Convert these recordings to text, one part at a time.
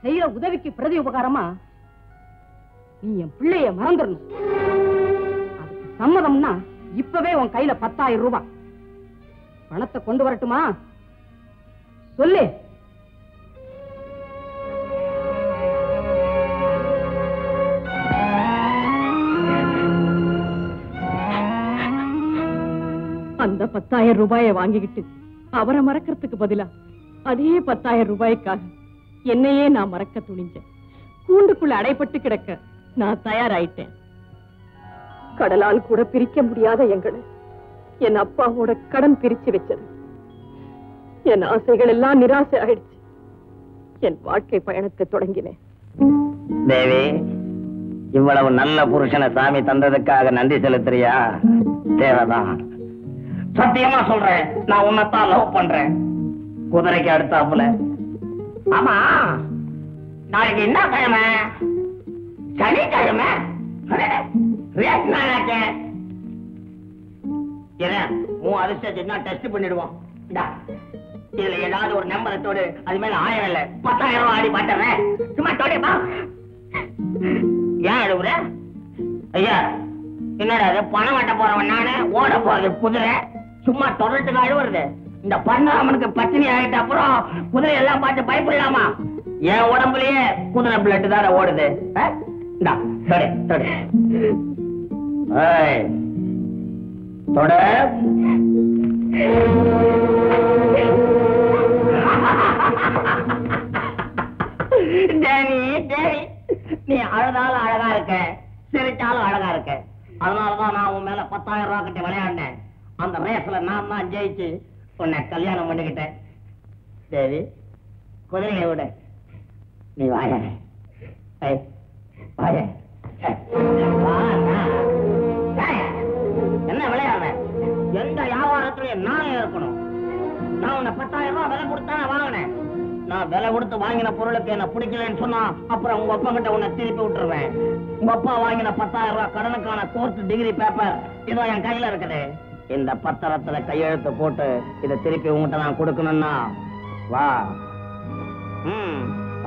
செய்யற உதவிக்கு பிரதி உபகாரமா நீ என் பிள்ளைய மறந்துடணும். அதுக்கு சம்மதம்னா இப்பவே உன் கையில 10,000 ரூபாய் பணத்தை கொண்டு வரட்டுமா? சொல்லு. அந்த 10,000 ரூபாயை வாங்கிக்கிட்டு அவரை மறக்கிறதுக்கு பதிலா அதே 10,000 ரூபாய்க்காக என்னையே நான் மறக்க துணிஞ்சேன். கூண்டுக்குள்ள அடைப்பட்டு கிடக்க நான் தயாராயிட்டேன். கடலால் கூட பிரிக்க முடியாத எங்களை என் அப்பாவோட கடன் பிரிச்சு வச்சது. என் ஆசைகள் எல்லாம் நிராசை ஆயிடுச்சு. என் வாழ்க்கை பயணத்தை தொடங்கினேன். தேவி, இவ்வளவு நல்ல புருஷனை சாமி தந்ததுக்காக நன்றி செலுத்துறியா? தேவைதான். சத்தியமா சொல்றேன், நான் உன்னைத்தான் லவ் பண்றேன். குதிரைக்கு அடுத்தாப்புல. ஆமா, நாளைக்கு என்ன கிழமை? சனிக்கிழமை. உன் அதிர்ஷ்டத்தை டெஸ்ட் பண்ணிடுவோம். இதுல ஏதாவது ஒரு நம்பரை தோடு. அது மேல 1000 இல்ல 10,000 ரூபாய் ஆடி பாட்டுறேன். சும்மா தோடிப்பா. ஏன் எழுவுற? ஐயா, என்னடா அது? பணம் வெட்ட போறவன் நானு, ஓட போறது குதிரை. சும்மா தொடர்ந்துக்கு அழுவுறது. இந்த பன்னாமனுக்கு பத்தினி ஆகிட்ட அப்புறம் குதிரை எல்லாம் பார்த்து பயப்படலாமா? என் உடம்புலயே குதிரை பிளட் தானே ஓடுது. தொட. நீ அழுதாலும் அழகா இருக்க, சிரிச்சாலும் அழகா இருக்க. அதனாலதான் நான் உன் மேல 10,000 ரூபாய் கிட்ட விளையாடினேன். அந்த ரேஸ்ல நான் தான் ஜெயிச்சு உன்னை கல்யாணம் பண்ணிக்கிட்டேன். சரி, குதிரையை விட நீ வாய. என்ன விளையாடுற? எந்த வியாபாரத்திலையும் நானே இருக்கணும். நான் உன்னை 10,000 ரூபாய் விலை கொடுத்தா வாங்கினேன். நான் விலை கொடுத்து வாங்கின பொருளுக்கு என்ன பிடிக்கலன்னு சொன்னா அப்புறம் உங்க அப்பா கிட்ட உன்னை திருப்பி விட்டுருவேன். உங்க அப்பா வாங்கின 10,000 ரூபாய் கடனுக்கான கோர்ஸ் டிகிரி பேப்பர் இதோ என் கையில இருக்குது. இந்த பத்திரத்துல கையெழுத்து போட்டு இதை திருப்பி உங்ககிட்ட நான் கொடுக்கணும்னா வா.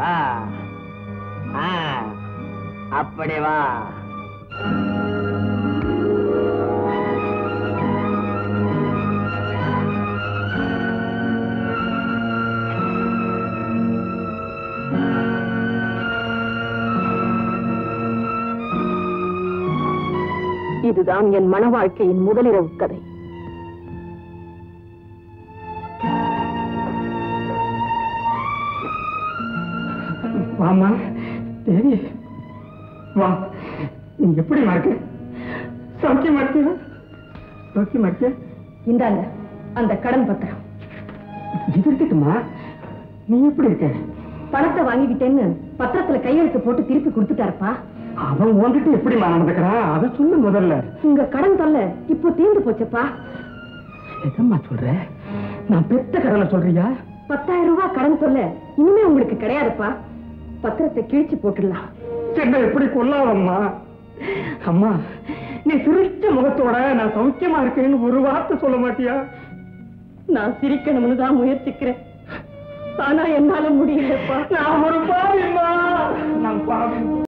வா. அப்படி வா. இதுதான் என் மன வாழ்க்கையின் முதலிரவு கதை. வாமா தேவி, வா. நீ எப்படி இருக்க? சௌக்கியமா இருக்கியா? சௌக்கியமா இருக்கியா? இந்தாங்க அந்த கடன் பத்திரம். இது இருக்கட்டுமா? நீ எப்படி இருக்க? பணத்தை வாங்கிக்கிட்டேன்னு பத்திரத்துல கையெழுத்து போட்டு திருப்பி கொடுத்துட்டாருப்பா. அவன் வந்துட்டு எப்படி நடந்துக்கிறான் அதை சொல்லு முதல்ல. உங்க கடன் தொல்லை இப்போ தீர்ந்து போச்சப்பா. எதம்மா சொல்ற? நான் பெத்த கடனை சொல்றியா? 10,000 ரூபாய் கடன் தொல்லை இனிமே உங்களுக்கு கிடையாதுப்பா. பத்திரத்தை கிழிச்சு போட்டுடலாம். என்ன எப்படி கொல்லாவம்மா? அம்மா, நீ சிரிச்ச முகத்தோட நான் சௌக்கியமா இருக்கேன்னு ஒரு வார்த்தை சொல்ல மாட்டியா? நான் சிரிக்கணும்னு தான் முயற்சிக்கிறேன். ஆனா என்னால முடியலப்பா. நான் ஒரு பாவிம்மா. நான் பாவி.